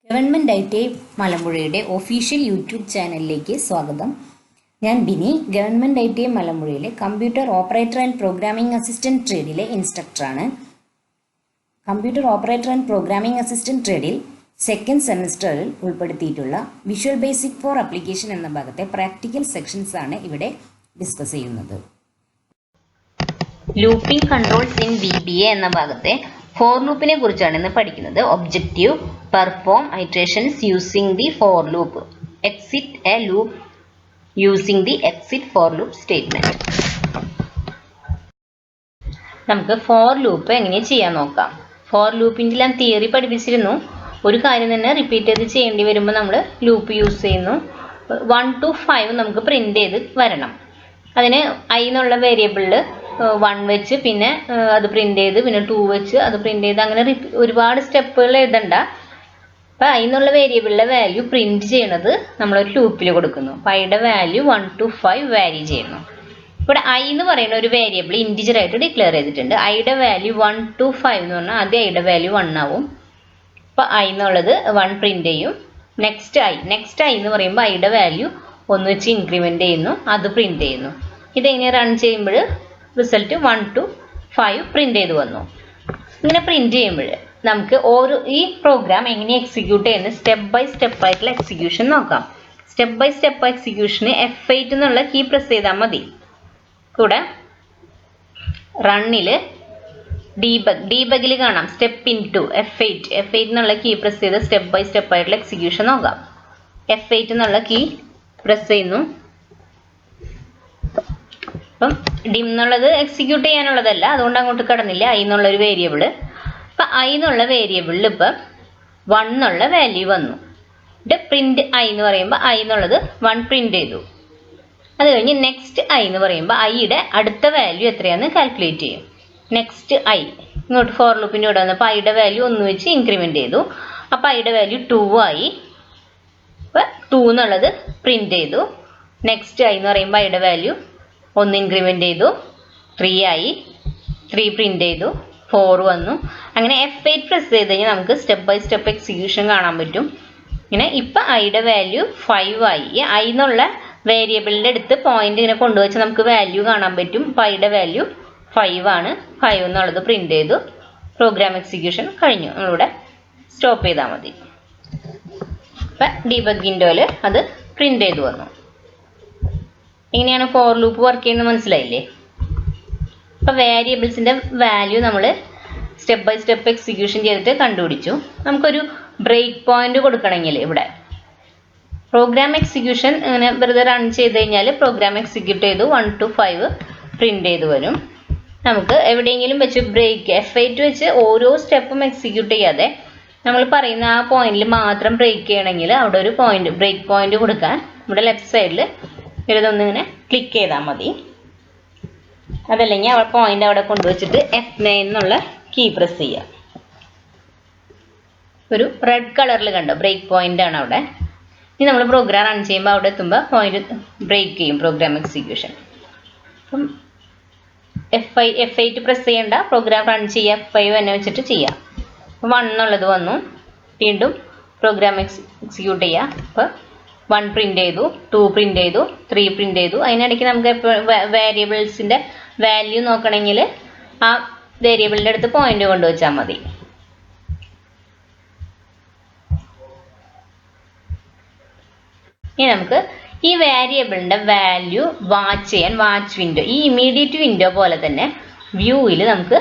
Government ITI മലമ്പുഴയുടെ official YouTube ചാനലിലേക്ക് സ്വാഗതം. ഞാൻ ബിനി, ഗവൺമെൻറ് ഐ.ടി.ഐ മലമ്പുഴയിലെ computer operator and programming assistant ട്രേഡിലെ ഇൻസ്ട്രക്ടറാണ്. Computer operator and programming assistant ട്രേഡിൽ സെക്കൻഡ് സെമിസ്റ്ററിൽ ഉൾപ്പെടുത്തിയിട്ടുള്ള വിഷ്വൽ ബേസിക് ഫോർ ആപ്ലിക്കേഷൻ എന്ന ഭാഗത്തെ പ്രാക്ടിക്കൽ സെക്ഷൻസ് ആണ് ഇവിടെ ഡിസ്കസ് ചെയ്യുന്നത്. ലൂപ്പിംഗ് കൺട്രോൾസ് ഇൻ VBA എന്ന ഭാഗത്തെ ഫോർ ലൂപ്പിനെ കുറിച്ചാണ് ഇന്ന് പഠിക്കുന്നത്. Objective, perform iterations using the for loop, exit A loop using the exit for loop statement. നമുക്ക് ഫോർ ലൂപ്പ് എങ്ങനെ ചെയ്യാൻ നോക്കാം. ഫോർ ലൂപ്പിൻ്റെ ഞാൻ തിയറി പഠിപ്പിച്ചിരുന്നു. ഒരു കാര്യം തന്നെ റിപ്പീറ്റ് ചെയ്ത് ചെയ്യേണ്ടി വരുമ്പോൾ നമ്മൾ ലൂപ്പ് യൂസ് ചെയ്യുന്നു. 1 to 5 നമുക്ക് പ്രിന്റ് ചെയ്ത് വരണം. അതിന് i എന്നുള്ള വേരിയബിളിൽ 1 വെച്ച് പിന്നെ അത് പ്രിന്റ് ചെയ്ത് പിന്നെ 2 വെച്ച് അത് പ്രിന്റ് ചെയ്ത് അങ്ങനെ ഒരുപാട് സ്റ്റെപ്പുകൾ എഴുതണ്ട. അപ്പം i എന്നുള്ള വേരിയബിളിലെ വാല്യൂ പ്രിന്റ് ചെയ്യണത് നമ്മളൊരു ലൂപ്പിൽ കൊടുക്കുന്നു. അപ്പം ഐയുടെ വാല്യൂ 1 to 5 വാരി ചെയ്യുന്നു. ഇവിടെ i എന്ന് പറയുന്ന ഒരു വേരിയബിൾ ഇൻറ്റിജർ ആയിട്ട് ഡിക്ലെയർ ചെയ്തിട്ടുണ്ട്. ഐയുടെ വാല്യൂ 1 to 5 എന്ന് പറഞ്ഞാൽ ആദ്യം ഐയുടെ വാല്യൂ 1 ആവും. അപ്പം i എന്നുള്ളത് 1 പ്രിന്റ് ചെയ്യും. നെക്സ്റ്റ് i എന്ന് പറയുമ്പോൾ ഐയുടെ വാല്യൂ 1 വെച്ച് ഇൻക്രിമെന്റ് ചെയ്യുന്നു, അത് പ്രിന്റ് ചെയ്യുന്നു. ഇതെങ്ങനെ റൺ ചെയ്യുമ്പോൾ റിസൾട്ട് 1 to 5 പ്രിന്റ് ചെയ്ത് വന്നു. ഇങ്ങനെ പ്രിന്റ് ചെയ്യുമ്പോൾ നമുക്ക് ഈ പ്രോഗ്രാം എങ്ങനെ എക്സിക്യൂട്ട് ചെയ്യുന്നത് സ്റ്റെപ്പ് ബൈ സ്റ്റെപ്പ് ആയിട്ടുള്ള എക്സിക്യൂഷൻ നോക്കാം. സ്റ്റെപ്പ് ബൈ സ്റ്റെപ്പ് എക്സിക്യൂഷന് F8 എന്നുള്ള കീ പ്രസ് ചെയ്താൽ മതി. കൂടെ റണ്ണിൽ ഡീബഗിൽ കാണാം സ്റ്റെപ്പ് ഇൻടു F8 എന്നുള്ള കീ പ്രസ് ചെയ്ത് സ്റ്റെപ്പ് ബൈ സ്റ്റെപ്പ് ആയിട്ടുള്ള എക്സിക്യൂഷൻ നോക്കാം. F8 എന്നുള്ള കീ പ്രസ് ചെയ്യുന്നു. അപ്പം ഡിം എന്നുള്ളത് എക്സിക്യൂട്ട് ചെയ്യാനുള്ളതല്ല, അതുകൊണ്ട് അങ്ങോട്ട് കടന്നില്ല. i എന്നുള്ളൊരു വേരിയബിള്. അപ്പം i എന്നുള്ള വേരിയബിളിൽ ഇപ്പം 1 എന്നുള്ള വാല്യൂ വന്നു. പ്രിന്റ് i എന്ന് പറയുമ്പോൾ i എന്നുള്ളത് 1 പ്രിന്റ് ചെയ്തു. അത് കഴിഞ്ഞ് നെക്സ്റ്റ് i എന്ന് പറയുമ്പോൾ ഐയുടെ അടുത്ത വാല്യൂ എത്രയാണെന്ന് കാൽക്കുലേറ്റ് ചെയ്യും. നെക്സ്റ്റ് i ഇങ്ങോട്ട് ഫോർ ലൂപ്പിൻ്റെ കൂടെ വന്നപ്പോൾ ഐയുടെ വാല്യൂ 1 വെച്ച് ഇൻക്രിമെന്റ് ചെയ്തു. അപ്പോൾ ഐയുടെ വാല്യൂ 2 ആയി. അപ്പം 2 എന്നുള്ളത് പ്രിന്റ് ചെയ്തു. നെക്സ്റ്റ് i എന്ന് പറയുമ്പോൾ ഐയുടെ വാല്യൂ 1 ഇൻക്രിമെന്റ് ചെയ്തു, 3 ആയി. 3 പ്രിന്റ് ചെയ്തു, 4 വന്നു. അങ്ങനെ F8 പ്രസ് ചെയ്ത് കഴിഞ്ഞാൽ നമുക്ക് സ്റ്റെപ്പ് ബൈ സ്റ്റെപ്പ് എക്സിക്യൂഷൻ കാണാൻ പറ്റും. ഇങ്ങനെ ഇപ്പം ഐയുടെ വാല്യൂ 5 ആയി. ഈ i എന്നുള്ള വേരിയബിളിൻ്റെ അടുത്ത് പോയിന്റ് ഇങ്ങനെ കൊണ്ടുവച്ച് നമുക്ക് വാല്യൂ കാണാൻ പറ്റും. അപ്പം ഐയുടെ വാല്യൂ 5 ആണ്. 5 എന്നുള്ളത് പ്രിന്റ് ചെയ്തു. പ്രോഗ്രാം എക്സിക്യൂഷൻ കഴിഞ്ഞു. നമ്മളിവിടെ സ്റ്റോപ്പ് ചെയ്താൽ മതി. അപ്പം ഡീബഗ് വിൻഡോയിൽ അത് പ്രിന്റ് ചെയ്തു വന്നു. ഇങ്ങനെയാണ് ഫോർ ലൂപ്പ് വർക്ക് ചെയ്യുന്നത്. മനസ്സിലായില്ലേ? അപ്പോൾ വേരിയബിൾസിൻ്റെ വാല്യൂ നമ്മൾ സ്റ്റെപ്പ് ബൈ സ്റ്റെപ്പ് എക്സിക്യൂഷൻ ചെയ്തിട്ട് കണ്ടുപിടിച്ചു. നമുക്കൊരു ബ്രേക്ക് പോയിന്റ് കൊടുക്കണമെങ്കിൽ ഇവിടെ പ്രോഗ്രാം എക്സിക്യൂഷൻ ഇങ്ങനെ വെറുതെ റൺ ചെയ്ത് കഴിഞ്ഞാൽ പ്രോഗ്രാം എക്സിക്യൂട്ട് ചെയ്തു 1 to 5 പ്രിന്റ് ചെയ്ത് വരും. നമുക്ക് എവിടെയെങ്കിലും വെച്ച് ബ്രേക്ക് F8 വെച്ച് ഓരോ സ്റ്റെപ്പും എക്സിക്യൂട്ട് ചെയ്യാതെ നമ്മൾ പറയുന്ന ആ പോയിന്റിൽ മാത്രം ബ്രേക്ക് ചെയ്യണമെങ്കിൽ അവിടെ ഒരു ബ്രേക്ക് പോയിന്റ് കൊടുക്കാൻ ഇവിടെ ലെഫ്റ്റ് സൈഡിൽ ഇതൊന്നിങ്ങനെ ക്ലിക്ക് ചെയ്താൽ മതി. അതല്ലെങ്കിൽ ആ പോയിന്റ് അവിടെ കൊണ്ടുവച്ചിട്ട് F9 എന്നുള്ള കീ പ്രസ് ചെയ്യുക. ഒരു റെഡ് കളറിൽ കണ്ടോ ബ്രേക്ക് പോയിന്റ് ആണ് അവിടെ. ഇനി നമ്മൾ പ്രോഗ്രാം റൺ ചെയ്യുമ്പോൾ അവിടെ എത്തുമ്പോൾ പോയിന്റ് ബ്രേക്ക് ചെയ്യും പ്രോഗ്രാം എക്സിക്യൂഷൻ. അപ്പം F8 പ്രസ് ചെയ്യേണ്ട, പ്രോഗ്രാം റൺ ചെയ്യുക F5 തന്നെ വെച്ചിട്ട് ചെയ്യാം. 1 എന്നുള്ളത് വന്നു. വീണ്ടും പ്രോഗ്രാം എക്സിക്യൂട്ട് ചെയ്യുക. അപ്പോൾ 1 പ്രിന്റ് ചെയ്തു, 2 പ്രിന്റ് ചെയ്തു, 3 പ്രിന്റ് ചെയ്തു. അതിനിടയ്ക്ക് നമുക്ക് വേരിയബിൾസിൻ്റെ വാല്യൂ നോക്കണമെങ്കിൽ ആ വേരിയബിളിൻ്റെ അടുത്ത് പോയിന്റ് കൊണ്ടുവച്ചാൽ മതി. ഇനി നമുക്ക് ഈ വേരിയബിളിൻ്റെ വാല്യൂ വാച്ച് ചെയ്യാൻ വാച്ച് വിൻഡോ, ഈ ഇമ്മീഡിയറ്റ് വിൻഡോ പോലെ തന്നെ വ്യൂവിൽ നമുക്ക്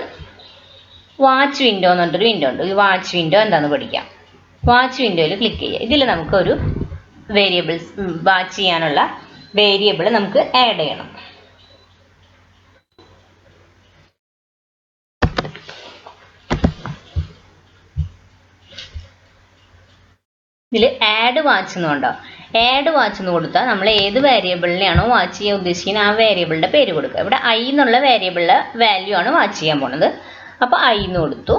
വാച്ച് വിൻഡോ എന്ന് പറഞ്ഞിട്ടൊരു വിൻഡോ ഉണ്ട്. ഈ വാച്ച് വിൻഡോ എന്താണെന്ന് പഠിക്കാം. വാച്ച് വിൻഡോയിൽ ക്ലിക്ക് ചെയ്യുക. ഇതിൽ നമുക്കൊരു വേരിയബിൾസ് വാച്ച് ചെയ്യാനുള്ള വേരിയബിൾ നമുക്ക് ആഡ് ചെയ്യണം. ഇതിൽ ആഡ് വാച്ച് എന്നുണ്ടോ, ആഡ് വാച്ച് എന്ന് കൊടുത്താൽ നമ്മൾ ഏത് വേരിയബിളിനെയാണോ വാച്ച് ചെയ്യാൻ ഉദ്ദേശിക്കുന്നത് ആ വേരിയബിളിൻ്റെ പേര് കൊടുക്കുക. ഇവിടെ i എന്നുള്ള വേരിയബിളിലെ വാല്യൂ ആണ് വാച്ച് ചെയ്യാൻ പോണത്. അപ്പോൾ i എന്ന് കൊടുത്തു.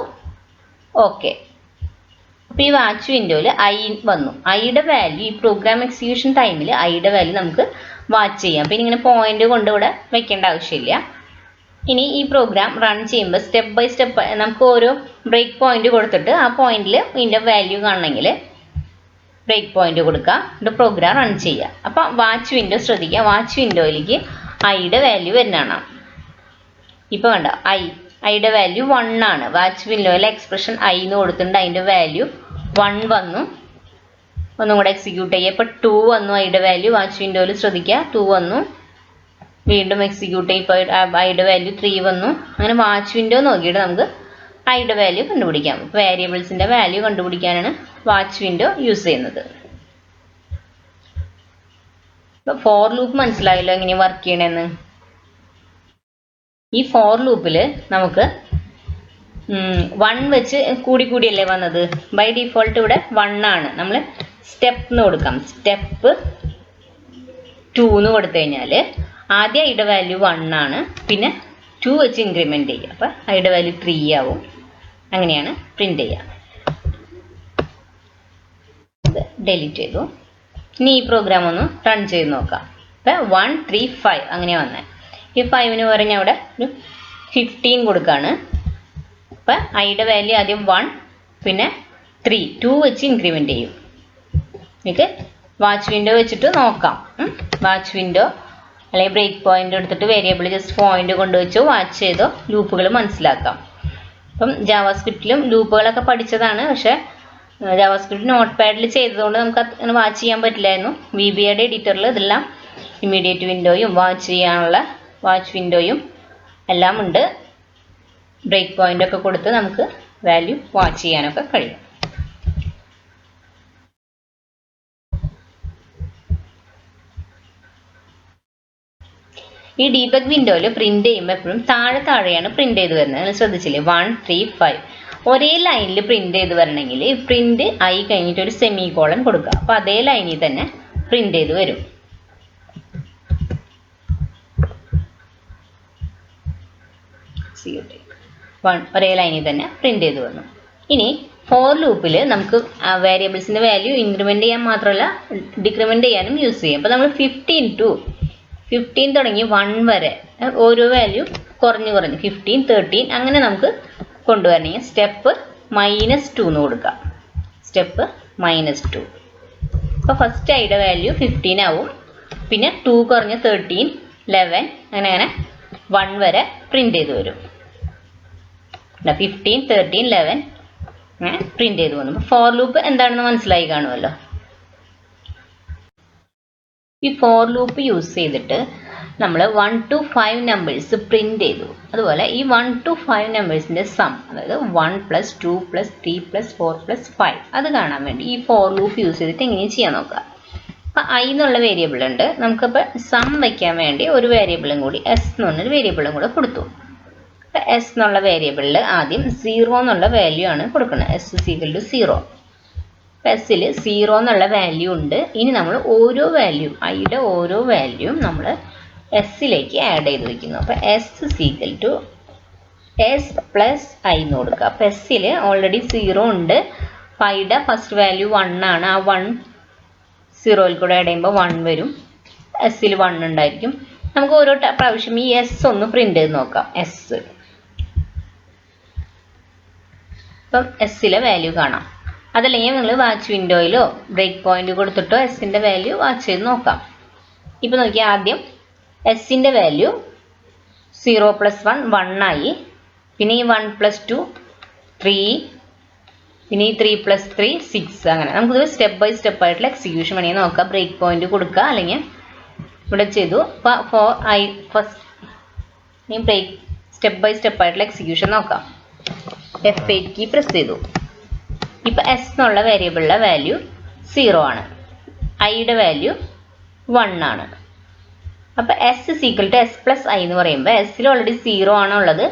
ഓക്കെ. അപ്പോൾ ഈ വാച്ച് വിൻഡോയിൽ i വന്നു. ഐയുടെ വാല്യൂ ഈ പ്രോഗ്രാം എക്സിക്യൂഷൻ ടൈമിൽ ഐയുടെ വാല്യൂ നമുക്ക് വാച്ച് ചെയ്യാം. പിന്നെ ഇങ്ങനെ പോയിന്റ് കൊണ്ട് ഇവിടെ വെക്കേണ്ട ആവശ്യമില്ല. ഇനി ഈ പ്രോഗ്രാം റൺ ചെയ്യുമ്പോൾ സ്റ്റെപ്പ് ബൈ സ്റ്റെപ്പ് നമുക്ക് ഓരോ ബ്രേക്ക് പോയിന്റ് കൊടുത്തിട്ട് ആ പോയിന്റിൽ ഇതിൻ്റെ വാല്യൂ കാണണമെങ്കിൽ ബ്രേക്ക് പോയിന്റ് കൊടുക്കുക, എന്നിട്ട് പ്രോഗ്രാം റൺ ചെയ്യുക. അപ്പം വാച്ച് വിൻഡോ ശ്രദ്ധിക്കുക, വാച്ച് വിൻഡോയിലേക്ക് ഐയുടെ വാല്യൂ വരുന്നതാണ്. ഇപ്പം കണ്ട ഐയുടെ വാല്യൂ 1 ആണ്. വാച്ച് വിൻഡോയിലെ എക്സ്പ്രഷൻ ഐ എന്ന് കൊടുത്തിട്ടുണ്ട്, അതിൻ്റെ വാല്യൂ 1 വന്നു. ഒന്നും കൂടെ എക്സിക്യൂട്ട് ചെയ്യുക. ഇപ്പം 2 വന്നു ഐയുടെ വാല്യൂ. വാച്ച് വിൻഡോയിൽ ശ്രദ്ധിക്കുക 2 വന്നു. വീണ്ടും എക്സിക്യൂട്ട് ചെയ്യും. ഇപ്പോൾ ഐയുടെ വാല്യൂ 3 വന്നു. അങ്ങനെ വാച്ച് വിൻഡോ നോക്കിയിട്ട് നമുക്ക് ഐയുടെ വാല്യൂ കണ്ടുപിടിക്കാം. വേരിയബിൾസിൻ്റെ വാല്യൂ കണ്ടുപിടിക്കാനാണ് വാച്ച് വിൻഡോ യൂസ് ചെയ്യുന്നത്. ഇപ്പോൾ ഫോർ ലൂപ്പ് മനസ്സിലായല്ലോ എങ്ങനെയാണ് വർക്ക് ചെയ്യണമെന്ന്. ഈ ഫോർ ലൂപ്പിൽ നമുക്ക് 1 വെച്ച് കൂടിയല്ലേ വന്നത്. ബൈ ഡിഫോൾട്ട് ഇവിടെ 1 ആണ്. നമ്മൾ സ്റ്റെപ്പ് എന്ന് കൊടുക്കാം. സ്റ്റെപ്പ് 2 എന്ന് കൊടുത്തു കഴിഞ്ഞാൽ ആദ്യം ഐയുടെ വാല്യൂ 1 ആണ്, പിന്നെ 2 വെച്ച് ഇൻക്രിമെൻറ്റ് ചെയ്യുക. അപ്പം ഐയുടെ വാല്യൂ 3 ആവും. അങ്ങനെയാണ് പ്രിന്റ് ചെയ്യുക. ഇത് ഡിലീറ്റ് ചെയ്തു. ഇനി ഈ പ്രോഗ്രാം ഒന്ന് റൺ ചെയ്ത് നോക്കാം. ഇപ്പം 1 3 5 അങ്ങനെ വന്നേ. ഈ 5ന് പറഞ്ഞ അവിടെ ഒരു 15 കൊടുക്കുകയാണ്. അപ്പം ഐയുടെ വാല്യൂ ആദ്യം 1 പിന്നെ 3 2 വെച്ച് ഇൻക്രിമെൻറ്റ് ചെയ്യും. എനിക്ക് വാച്ച് വിൻഡോ വെച്ചിട്ട് നോക്കാം. വാച്ച് വിൻഡോ അല്ലെങ്കിൽ ബ്രേക്ക് പോയിന്റ് എടുത്തിട്ട് വേരിയബിൾ ജസ്റ്റ് പോയിന്റ് കൊണ്ടുവച്ചോ വാച്ച് ചെയ്തോ ലൂപ്പുകൾ മനസ്സിലാക്കാം. അപ്പം ജാവാസ്ക്രിപ്റ്റിലും ലൂപ്പുകളൊക്കെ പഠിച്ചതാണ്, പക്ഷേ ജാവാസ്ക്രിപ്റ്റ് നോട്ട് പാഡിൽ ചെയ്തതുകൊണ്ട് നമുക്ക് അങ്ങനെ വാച്ച് ചെയ്യാൻ പറ്റില്ലായിരുന്നു. VBAയുടെ എഡിറ്ററിൽ ഇതെല്ലാം ഇമ്മീഡിയറ്റ് വിൻഡോയും വാച്ച് ചെയ്യാനുള്ള വാച്ച് വിൻഡോയും എല്ലാം ഉണ്ട്. ബ്രേക്ക് പോയിന്റ് ഒക്കെ കൊടുത്ത് നമുക്ക് വാല്യൂ വാച്ച് ചെയ്യാനൊക്കെ കഴിയും. ഈ ഡീബഗ് വിൻഡോയിൽ പ്രിന്റ് ചെയ്യുമ്പോൾ എപ്പോഴും താഴെയാണ് പ്രിന്റ് ചെയ്ത് വരുന്നത്. നിങ്ങൾ ശ്രദ്ധിച്ചില്ലേ 1 3 5 ഒരേ ലൈനിൽ പ്രിന്റ് ചെയ്ത് വരണമെങ്കിൽ പ്രിന്റ് ഐ കഴിഞ്ഞിട്ട് ഒരു സെമി കോളൻ കൊടുക്കുക. അപ്പോൾ അതേ ലൈനിൽ തന്നെ പ്രിന്റ് ചെയ്ത് വരും. ഒരേ ലൈനിൽ തന്നെ പ്രിന്റ് ചെയ്ത് വന്നു. ഇനി ഫോർ ലൂപ്പിൽ നമുക്ക് വേരിയബിൾസിന്റെ വാല്യൂ ഇൻക്രിമെന്റ് ചെയ്യാൻ മാത്രമല്ല ഡിക്രിമെന്റ് ചെയ്യാനും യൂസ് ചെയ്യും. അപ്പോൾ നമ്മൾ 15 to 15 തുടങ്ങി 1 വരെ ഓരോ വാല്യൂ കുറഞ്ഞ് 15 13 അങ്ങനെ നമുക്ക് കൊണ്ടുവരണമെങ്കിൽ സ്റ്റെപ്പ് -2 എന്ന് കൊടുക്കാം. സ്റ്റെപ്പ് -2. അപ്പോൾ ഫസ്റ്റ് ഐയുടെ വാല്യൂ 15 ആവും, പിന്നെ 2 കുറഞ്ഞ് 13 11 അങ്ങനെ 1 വരെ പ്രിന്റ് ചെയ്ത് വരും. 15 13 11 അങ്ങനെ പ്രിന്റ് ചെയ്ത് വന്നു. ഫോർ ലൂപ്പ് എന്താണെന്ന് മനസ്സിലായി കാണുമല്ലോ. ഈ ഫോർ ലൂപ്പ് യൂസ് ചെയ്തിട്ട് നമ്മൾ 1 to 5 നമ്പേഴ്സ് പ്രിന്റ് ചെയ്തു. അതുപോലെ ഈ 1 to 5 നമ്പേഴ്സിൻ്റെ സം, അതായത് 1 + 2 + 3 + 4 + 5 അത് കാണാൻ വേണ്ടി ഈ ഫോർ ലൂപ്പ് യൂസ് ചെയ്തിട്ട് എങ്ങനെ ചെയ്യാൻ നോക്കാം. അപ്പം ഐ എന്നുള്ള വേരിയബിൾ ഉണ്ട്. നമുക്കപ്പോൾ സം വയ്ക്കാൻ വേണ്ടി ഒരു വേരിയബിളും കൂടി എസ് എന്ന് പറഞ്ഞൊരു വേരിയബിളും കൂടെ കൊടുത്തു. അപ്പം എസ് എന്നുള്ള വേരിയബിളിൽ ആദ്യം 0 എന്നുള്ള വാല്യൂ ആണ് കൊടുക്കുന്നത്. S = 0. എസ്സിൽ 0 എന്നുള്ള വാല്യൂ ഉണ്ട്. ഇനി നമ്മൾ ഓരോ വാല്യൂ ഐയുടെ ഓരോ വാല്യൂയും നമ്മൾ എസ്സിലേക്ക് ആഡ് ചെയ്ത് വയ്ക്കുന്നു. അപ്പോൾ S = S + I എന്ന് കൊടുക്കുക. അപ്പോൾ എസ്സിൽ ഓൾറെഡി 0 ഉണ്ട്. ഐയുടെ ഫസ്റ്റ് വാല്യൂ 1 ആണ്. ആ 1 0യിൽ കൂടെ ആഡ് ചെയ്യുമ്പോൾ 1 വരും. എസ്സിൽ 1 ഉണ്ടായിരിക്കും. നമുക്ക് ഓരോ പ്രാവശ്യം ഈ S ഒന്ന് പ്രിന്റ് ചെയ്ത് നോക്കാം. S ഇപ്പം എസ്സിലെ വാല്യൂ കാണാം. അതല്ലെങ്കിൽ നിങ്ങൾ വാച്ച് വിൻഡോയിലോ ബ്രേക്ക് പോയിന്റ് കൊടുത്തിട്ടോ എസ്സിൻ്റെ വാല്യൂ വാച്ച് ചെയ്ത് നോക്കാം. ഇപ്പം നോക്കിയാൽ ആദ്യം എസ്സിൻ്റെ വാല്യൂ 0 + 1 1 ആയി. പിന്നെ ഈ 1 + 2 3, പിന്നെ ഈ 3 + 3 6 അങ്ങനെ നമുക്കിത് സ്റ്റെപ്പ് ബൈ സ്റ്റെപ്പ് ആയിട്ടുള്ള എക്സിക്യൂഷൻ വേണമെങ്കിൽ നോക്കാം. ബ്രേക്ക് പോയിന്റ് കൊടുക്കുക, അല്ലെങ്കിൽ ഇവിടെ ചെയ്തു. അപ്പോൾ ഈ ബ്രേക്ക് സ്റ്റെപ്പ് ബൈ സ്റ്റെപ്പ് ആയിട്ടുള്ള എക്സിക്യൂഷൻ നോക്കാം. F8 കീ പ്രസ് ചെയ്തു. ഇപ്പം എസ് എന്നുള്ള വേരിയബിളിലെ വാല്യൂ 0 ആണ്. ഐയുടെ വാല്യൂ 1 ആണ്. അപ്പോൾ S = S + I എന്ന് പറയുമ്പോൾ എസ്സിൽ ഓൾറെഡി 0 ആണ് ഉള്ളത്,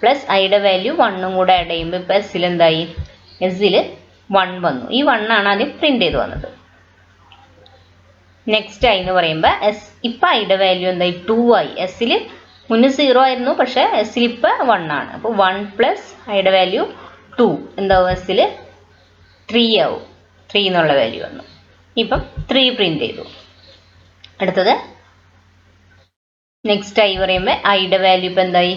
പ്ലസ് ഐയുടെ വാല്യൂ 1 കൂടെ ആഡ് ചെയ്യുമ്പോൾ ഇപ്പോൾ എസ്സിൽ എന്തായി? എസ്സിൽ 1 വന്നു. ഈ 1 ആണ് ആദ്യം പ്രിന്റ് ചെയ്ത് വന്നത്. നെക്സ്റ്റ് ഐ എന്ന് പറയുമ്പോൾ ഇപ്പം ഐയുടെ വാല്യൂ എന്തായി? 2 ആയി. എസ്സിൽ മുന്നേ 0 ആയിരുന്നു, പക്ഷേ എസ്സിൽ ഇപ്പോൾ 1 ആണ്. അപ്പോൾ 1 + ഐയുടെ വാല്യൂ 2 എന്താവും? എസ്സിൽ 3 ആവും. 3 എന്നുള്ള വാല്യൂ വന്നു. ഇപ്പം 3 പ്രിന്റ് ചെയ്തു. അടുത്തത് നെക്സ്റ്റ് ഐ പറയുമ്പോൾ ഐയുടെ വാല്യൂ ഇപ്പം എന്തായി?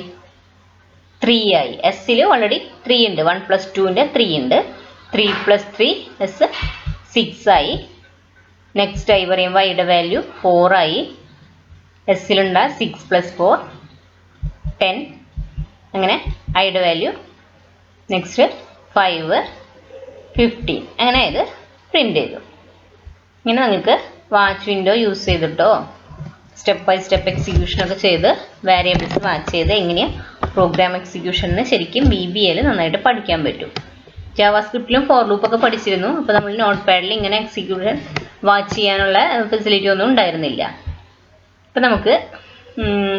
3 ആയി. എസ്സിൽ ഓൾറെഡി 3 ഉണ്ട്. 1 + 2ൻ്റെ 3 ഉണ്ട്. 3 + 3 S 6 ആയി. നെക്സ്റ്റ് ഐ പറയുമ്പോൾ ഐയുടെ വാല്യൂ 4 ആയി. എസ്സിലുണ്ട 6 + 4 10. അങ്ങനെ ഐയുടെ വാല്യൂ നെക്സ്റ്റ് 5 15. അങ്ങനെ ഇത് പ്രിൻ്റ് ചെയ്തു. ഇങ്ങനെ നിങ്ങൾക്ക് വാച്ച് വിൻഡോ യൂസ് ചെയ്തിട്ടോ സ്റ്റെപ്പ് ബൈ സ്റ്റെപ്പ് എക്സിക്യൂഷനൊക്കെ ചെയ്ത് വേരിയബിൾസ് വാച്ച് ചെയ്ത് എങ്ങനെയാണ് പ്രോഗ്രാം എക്സിക്യൂഷന് ശരിക്കും BBAയിൽ നന്നായിട്ട് പഠിക്കാൻ പറ്റും. ജാവാസ്ക്രിപ്റ്റിലും ഫോർ ലൂപ്പൊക്കെ പഠിച്ചിരുന്നു. അപ്പോൾ നമ്മൾ നോട്ട് പാഡിൽ ഇങ്ങനെ എക്സിക്യൂഷൻ വാച്ച് ചെയ്യാനുള്ള ഫെസിലിറ്റി ഒന്നും ഉണ്ടായിരുന്നില്ല. അപ്പോൾ നമുക്ക്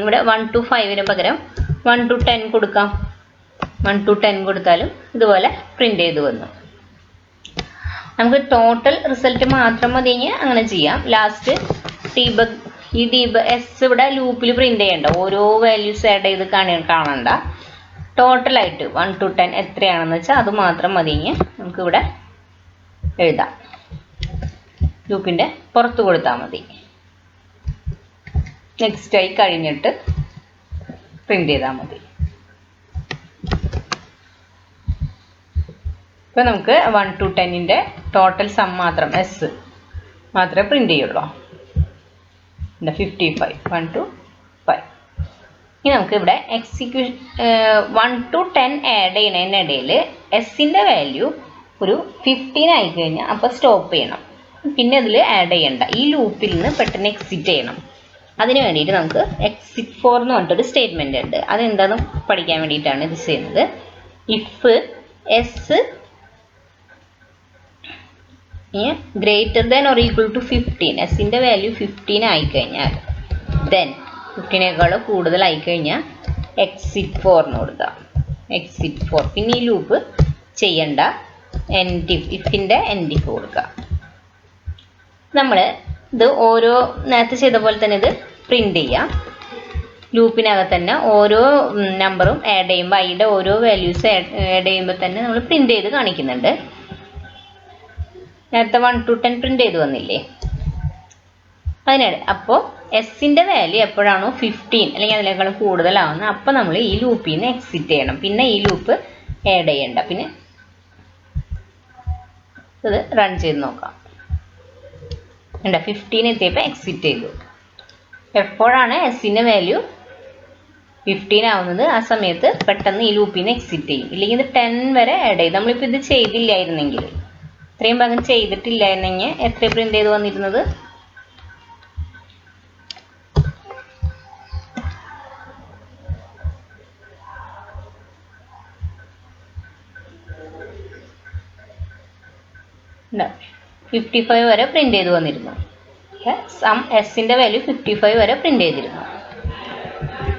ഇവിടെ 1 to 5 പകരം 1 to 10 കൊടുക്കാം. 1 to 10 കൊടുത്താലും ഇതുപോലെ പ്രിൻ്റ് ചെയ്ത് വന്നു. നമുക്ക് ടോട്ടൽ റിസൾട്ട് മാത്രം മതി അങ്ങനെ ചെയ്യാം. ലാസ്റ്റ് ഡീബഗ് എസ് ഇവിടെ ലൂപ്പിൽ പ്രിൻ്റ് ചെയ്യണ്ട, ഓരോ വാല്യൂസ് ആഡ് ചെയ്ത് കാണണ്ട. ടോട്ടലായിട്ട് 1 to 10 എത്രയാണെന്ന് വെച്ചാൽ അത് മാത്രം മതി നമുക്കിവിടെ എഴുതാം. ലൂപ്പിൻ്റെ പുറത്ത് കൊടുത്താൽ മതി. നെക്സ്റ്റ് ആയി കഴിഞ്ഞിട്ട് പ്രിൻ്റ് ചെയ്താൽ മതി. ഇപ്പോൾ നമുക്ക് 1 to 10 ടോട്ടൽ സം മാത്രം എസ് മാത്രമേ പ്രിൻ്റ് ചെയ്യുള്ളൂ. 55 1 to 5. ഇനി നമുക്ക് ഇവിടെ 1 to 10 ആഡ് ചെയ്യുന്നതിനിടയിൽ എസിൻ്റെ വാല്യൂ ഒരു 15 ആയി കഴിഞ്ഞാൽ അപ്പോൾ സ്റ്റോപ്പ് ചെയ്യണം. പിന്നെ അതിൽ ആഡ് ചെയ്യണ്ട. ഈ ലൂപ്പിൽ നിന്ന് പെട്ടെന്ന് എക്സിറ്റ് ചെയ്യണം. അതിന് വേണ്ടിയിട്ട് നമുക്ക് exit for എന്ന് പറഞ്ഞിട്ടൊരു സ്റ്റേറ്റ്മെൻ്റ് ഉണ്ട്. അതെന്താണെന്ന് പഠിക്കാൻ വേണ്ടിയിട്ടാണ് ഇത് ചെയ്യുന്നത്. If s greater than or equal to 15, എസിൻ്റെ വാല്യൂ 15 ആയിക്കഴിഞ്ഞാൽ ദെൻ 15നേക്കാൾ കൂടുതലായി കഴിഞ്ഞാൽ എക്സിറ്റ് ഫോർ എന്ന് കൊടുക്കുക. Exit for. പിന്നെ ഈ ലൂപ്പ് ചെയ്യണ്ട, ഇഫിൻ്റെ എൻഡ് ഇഫ് കൊടുക്കുക. നമ്മൾ ഇത് ഓരോ നേരത്തെ ചെയ്ത പോലെ തന്നെ ഇത് പ്രിൻ്റ് ചെയ്യാം. ലൂപ്പിനകത്ത് തന്നെ ഓരോ നമ്പറും ആഡ് ചെയ്യുമ്പോൾ ഐയുടെ ഓരോ വാല്യൂസ് ആഡ് ചെയ്യുമ്പോൾ തന്നെ നമ്മൾ പ്രിൻ്റ് ചെയ്ത് കാണിക്കുന്നുണ്ട്. നേരത്തെ 1 to 10 പ്രിൻ്റ് ചെയ്ത് വന്നില്ലേ, അതിനാണ്. അപ്പോൾ എസിൻ്റെ വാല്യൂ എപ്പോഴാണോ 15 അല്ലെങ്കിൽ അതിനേക്കാളും കൂടുതലാവുന്നത് അപ്പോൾ നമ്മൾ ഈ ലൂപ്പിൽ നിന്ന് എക്സിറ്റ് ചെയ്യണം. പിന്നെ ഈ ലൂപ്പ് ആഡ് ചെയ്യണ്ട. പിന്നെ ഇത് റൺ ചെയ്ത് നോക്കാം. 15 എത്തിയപ്പോൾ എക്സിറ്റ് ചെയ്തു. എപ്പോഴാണ് എസിൻ്റെ വാല്യൂ 15 ആവുന്നത് ആ സമയത്ത് പെട്ടെന്ന് ഈ ലൂപ്പിൽ നിന്ന് എക്സിറ്റ് ചെയ്യും. ഇല്ലെങ്കിൽ ഇത് 10 വരെ ആഡ് ചെയ്യും. നമ്മളിപ്പോൾ ഇത് ചെയ്തില്ലായിരുന്നെങ്കിൽ, ഇത്രയും ഭാഗം ചെയ്തിട്ടില്ലായിരുന്നെങ്കിൽ എത്ര പ്രിൻ്റ് ചെയ്ത് വന്നിരുന്നത്? No. 55 വരെ പ്രിൻ്റ് ചെയ്ത് വന്നിരുന്നു. സം എസിൻ്റെ വാല്യൂ 55 വരെ പ്രിൻ്റ് ചെയ്തിരുന്നു.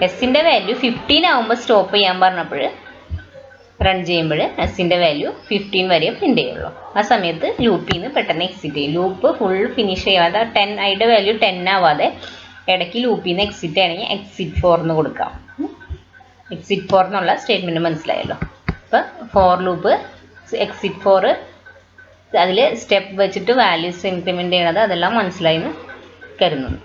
എസിൻ്റെ വാല്യൂ 15 ആകുമ്പോൾ സ്റ്റോപ്പ് ചെയ്യാൻ പറഞ്ഞപ്പോൾ റൺ ചെയ്യുമ്പോൾ എസിൻ്റെ വാല്യൂ 15 വരെ പ്രിൻ്റ് ചെയ്യുള്ളൂ. ആ സമയത്ത് ലൂപ്പിൽ നിന്ന് പെട്ടെന്ന് എക്സിറ്റ് ചെയ്യും. ലൂപ്പ് ഫുൾ ഫിനിഷ് ചെയ്യാതെ ഐയുടെ വാല്യൂ 10 ആവാതെ ഇടയ്ക്ക് ലൂപ്പിൽ നിന്ന് എക്സിറ്റ് ചെയ്യണമെങ്കിൽ എക്സിറ്റ് ഫോർ എന്ന് കൊടുക്കാം. എക്സിറ്റ് ഫോർ എന്നുള്ള സ്റ്റേറ്റ്മെൻറ്റ് മനസ്സിലായല്ലോ. അപ്പോൾ ഫോർ ലൂപ്പ് എക്സിറ്റ് ഫോർ അതിൽ സ്റ്റെപ്പ് വെച്ചിട്ട് വാല്യൂസ് ഇൻക്രിമെൻ്റ് ചെയ്യണത് അതെല്ലാം മനസ്സിലായി എന്ന് കരുതുന്നു.